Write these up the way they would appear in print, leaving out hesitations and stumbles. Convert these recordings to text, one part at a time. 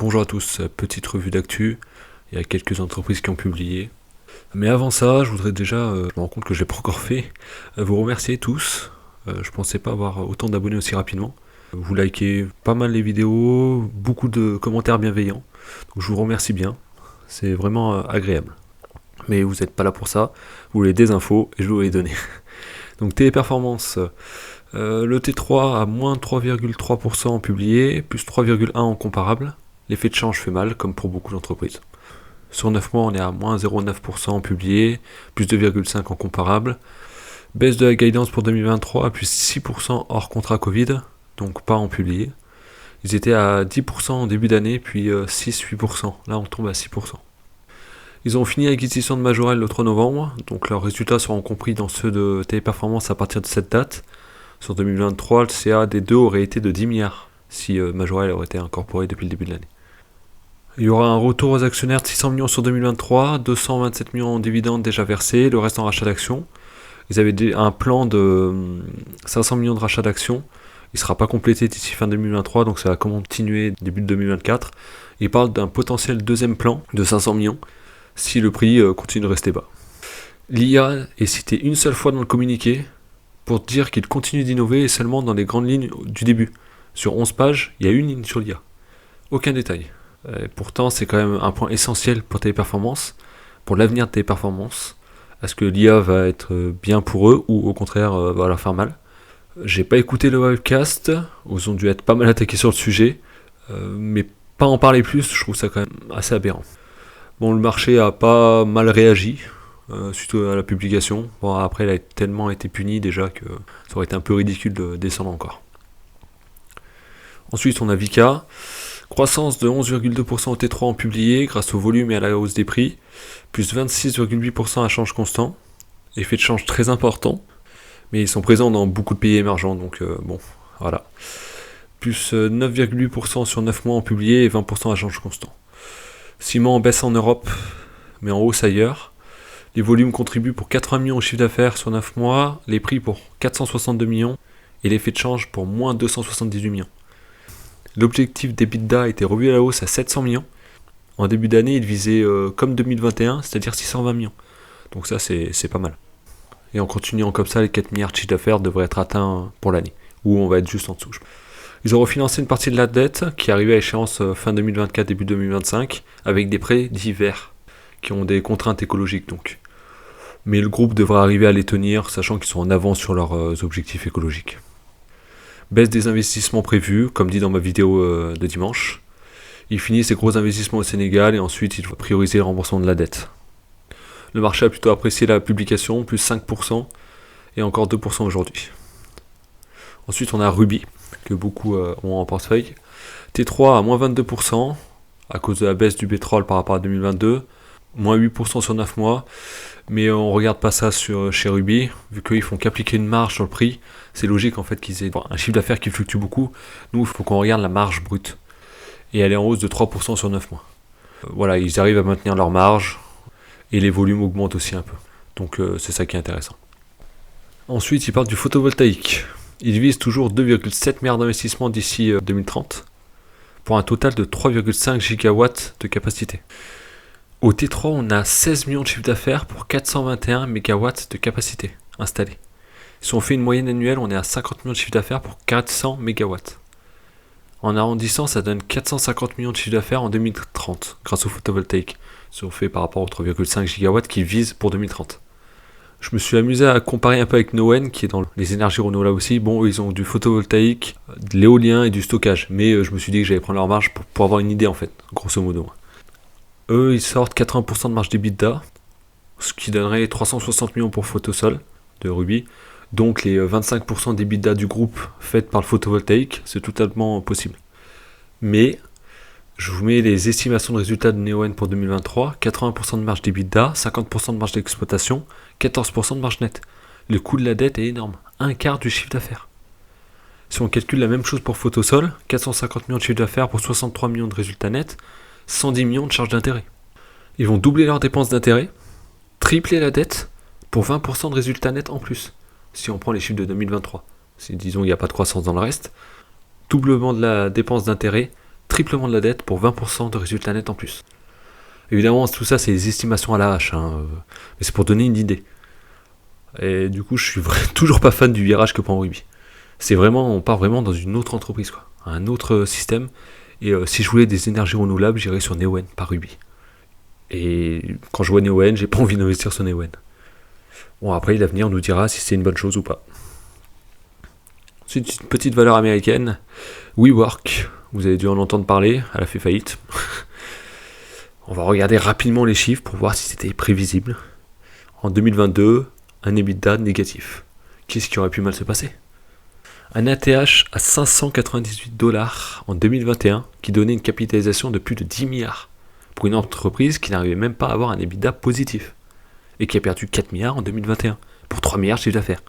Bonjour à tous, petite revue d'actu, il y a quelques entreprises qui ont publié. Mais avant ça, je voudrais déjà, je me rends compte que je l'ai pas encore fait, vous remercier tous. Je pensais pas avoir autant d'abonnés aussi rapidement. Vous likez pas mal les vidéos, beaucoup de commentaires bienveillants. Donc je vous remercie bien, c'est vraiment agréable. Mais vous n'êtes pas là pour ça, vous voulez des infos et je vais vous les donner. Donc Téléperformance, le T3 a moins 3,3% en publié, plus 3,1% en comparable. L'effet de change fait mal, comme pour beaucoup d'entreprises. Sur 9 mois, on est à moins 0,9% en publié, plus 2,5% en comparable. Baisse de la guidance pour 2023, plus 6% hors contrat Covid, donc pas en publié. Ils étaient à 10% en début d'année, puis 6-8%. Là, on tombe à 6%. Ils ont fini l'acquisition de Majorel le 3 novembre, donc leurs résultats seront compris dans ceux de Téléperformance à partir de cette date. Sur 2023, le CA des deux aurait été de 10 milliards, si Majorel aurait été incorporé depuis le début de l'année. Il y aura un retour aux actionnaires de 600 millions sur 2023, 227 millions en dividendes déjà versés, le reste en rachat d'actions. Ils avaient un plan de 500 millions de rachat d'actions. Il ne sera pas complété d'ici fin 2023, donc ça va continuer début de 2024. Ils parlent d'un potentiel deuxième plan de 500 millions, si le prix continue de rester bas. L'IA est citée une seule fois dans le communiqué, pour dire qu'il continue d'innover et seulement dans les grandes lignes du début. Sur 11 pages, il y a une ligne sur l'IA. Aucun détail. Et pourtant, c'est quand même un point essentiel pour Téléperformance, pour l'avenir de Téléperformance. Est-ce que l'IA va être bien pour eux ou au contraire va leur faire mal? J'ai pas écouté le webcast, ils ont dû être pas mal attaqués sur le sujet, mais pas en parler plus, je trouve ça quand même assez aberrant. Bon, le marché a pas mal réagi suite à la publication. Bon, après, elle a tellement été punie déjà que ça aurait été un peu ridicule de descendre encore. Ensuite, on a Vika. Croissance de 11,2% au T3 en publié grâce au volume et à la hausse des prix. Plus 26,8% à change constant. Effet de change très important. Mais ils sont présents dans beaucoup de pays émergents, donc bon, voilà. Plus 9,8% sur 9 mois en publié et 20% à change constant. Ciment en baisse en Europe, mais en hausse ailleurs. Les volumes contribuent pour 80 millions au chiffre d'affaires sur 9 mois, les prix pour 462 millions et l'effet de change pour moins 278 millions. L'objectif d'EBITDA a été revu à la hausse à 700 millions. En début d'année, il visait comme 2021, c'est-à-dire 620 millions. Donc ça, c'est pas mal. Et en continuant comme ça, les 4 milliards de chiffre d'affaires devraient être atteints pour l'année, ou on va être juste en dessous. Ils ont refinancé une partie de la dette qui arrivait à échéance fin 2024, début 2025, avec des prêts divers, qui ont des contraintes écologiques donc. Mais le groupe devra arriver à les tenir, sachant qu'ils sont en avance sur leurs objectifs écologiques. Baisse des investissements prévus, comme dit dans ma vidéo de dimanche. Il finit ses gros investissements au Sénégal et ensuite il doit prioriser le remboursement de la dette. Le marché a plutôt apprécié la publication, plus 5% et encore 2% aujourd'hui. Ensuite on a Ruby, que beaucoup ont en portefeuille. T3 à moins 22% à cause de la baisse du pétrole par rapport à 2022. Moins 8% sur 9 mois, mais on regarde pas ça chez Ruby, vu qu'ils font qu'appliquer une marge sur le prix, c'est logique en fait qu'ils aient un chiffre d'affaires qui fluctue beaucoup. Nous, il faut qu'on regarde la marge brute, et elle est en hausse de 3% sur 9 mois. Voilà, ils arrivent à maintenir leur marge, et les volumes augmentent aussi un peu, donc c'est ça qui est intéressant. Ensuite, ils parlent du photovoltaïque. Ils visent toujours 2,7 milliards d'investissements d'ici 2030, pour un total de 3,5 gigawatts de capacité. Au T3, on a 16 millions de chiffre d'affaires pour 421 MW de capacité installée. Si on fait une moyenne annuelle, on est à 50 millions de chiffre d'affaires pour 400 MW. En arrondissant, ça donne 450 millions de chiffre d'affaires en 2030 grâce au photovoltaïque, si on fait par rapport aux 3,5 GW qu'ils visent pour 2030. Je me suis amusé à comparer un peu avec Neoen, qui est dans les énergies renouvelables aussi. Bon, ils ont du photovoltaïque, de l'éolien et du stockage, mais je me suis dit que j'allais prendre leur marge pour avoir une idée en fait, grosso modo. Eux, ils sortent 80% de marge d'EBITDA, ce qui donnerait 360 millions pour Photosol de Ruby. Donc les 25% d'EBITDA du groupe faites par le photovoltaïque, c'est totalement possible. Mais je vous mets les estimations de résultats de Neoen pour 2023, 80% de marge d'EBITDA, 50% de marge d'exploitation, 14% de marge nette. Le coût de la dette est énorme, un quart du chiffre d'affaires. Si on calcule la même chose pour Photosol, 450 millions de chiffre d'affaires pour 63 millions de résultats nets, 110 millions de charges d'intérêt. Ils vont doubler leurs dépenses d'intérêt, tripler la dette pour 20% de résultats nets en plus, si on prend les chiffres de 2023. Si disons il n'y a pas de croissance dans le reste, doublement de la dépense d'intérêt, triplement de la dette pour 20% de résultats nets en plus. Évidemment, tout ça, c'est des estimations à la hache, mais c'est pour donner une idée. Et du coup, je suis toujours pas fan du virage que prend Ruby. On part vraiment dans une autre entreprise, quoi, un autre système. Et si je voulais des énergies renouvelables, j'irais sur Neoen, pas Ruby. Et quand je vois Neoen, j'ai pas envie d'investir sur Neoen. Bon, après, l'avenir nous dira si c'est une bonne chose ou pas. Ensuite, une petite valeur américaine, WeWork. Vous avez dû en entendre parler, elle a fait faillite. On va regarder rapidement les chiffres pour voir si c'était prévisible. En 2022, un EBITDA négatif. Qu'est-ce qui aurait pu mal se passer? Un ATH à 598 $ en 2021 qui donnait une capitalisation de plus de 10 milliards pour une entreprise qui n'arrivait même pas à avoir un EBITDA positif et qui a perdu 4 milliards en 2021 pour 3 milliards de chiffre d'affaires.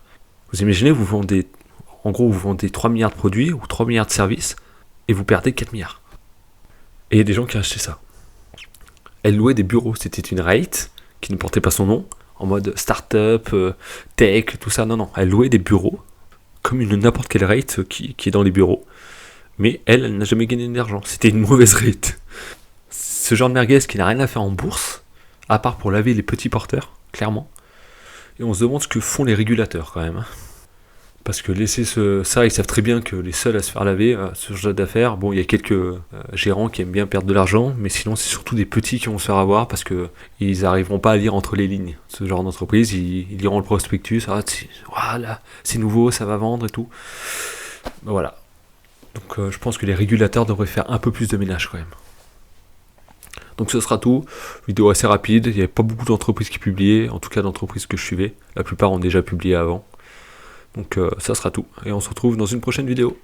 Vous imaginez, vous vendez 3 milliards de produits ou 3 milliards de services et vous perdez 4 milliards. Et il y a des gens qui ont acheté ça. Elle louait des bureaux, c'était une REIT qui ne portait pas son nom, en mode start-up, tech, tout ça. Non, elle louait des bureaux, comme n'importe quelle REIT qui est dans les bureaux. Mais elle n'a jamais gagné d'argent, c'était une mauvaise REIT. Ce genre de merguez qui n'a rien à faire en bourse, à part pour laver les petits porteurs, clairement. Et on se demande ce que font les régulateurs quand même. Parce que laisser ça, ils savent très bien que les seuls à se faire laver, ce genre d'affaires, bon, il y a quelques gérants qui aiment bien perdre de l'argent, mais sinon c'est surtout des petits qui vont se faire avoir parce que ils n'arriveront pas à lire entre les lignes. Ce genre d'entreprise, ils liront le prospectus, voilà, c'est nouveau, ça va vendre et tout. Voilà. Donc je pense que les régulateurs devraient faire un peu plus de ménage quand même. Donc ce sera tout, vidéo assez rapide, il n'y avait pas beaucoup d'entreprises qui publiaient, en tout cas d'entreprises que je suivais, la plupart ont déjà publié avant. Donc ça sera tout, et on se retrouve dans une prochaine vidéo.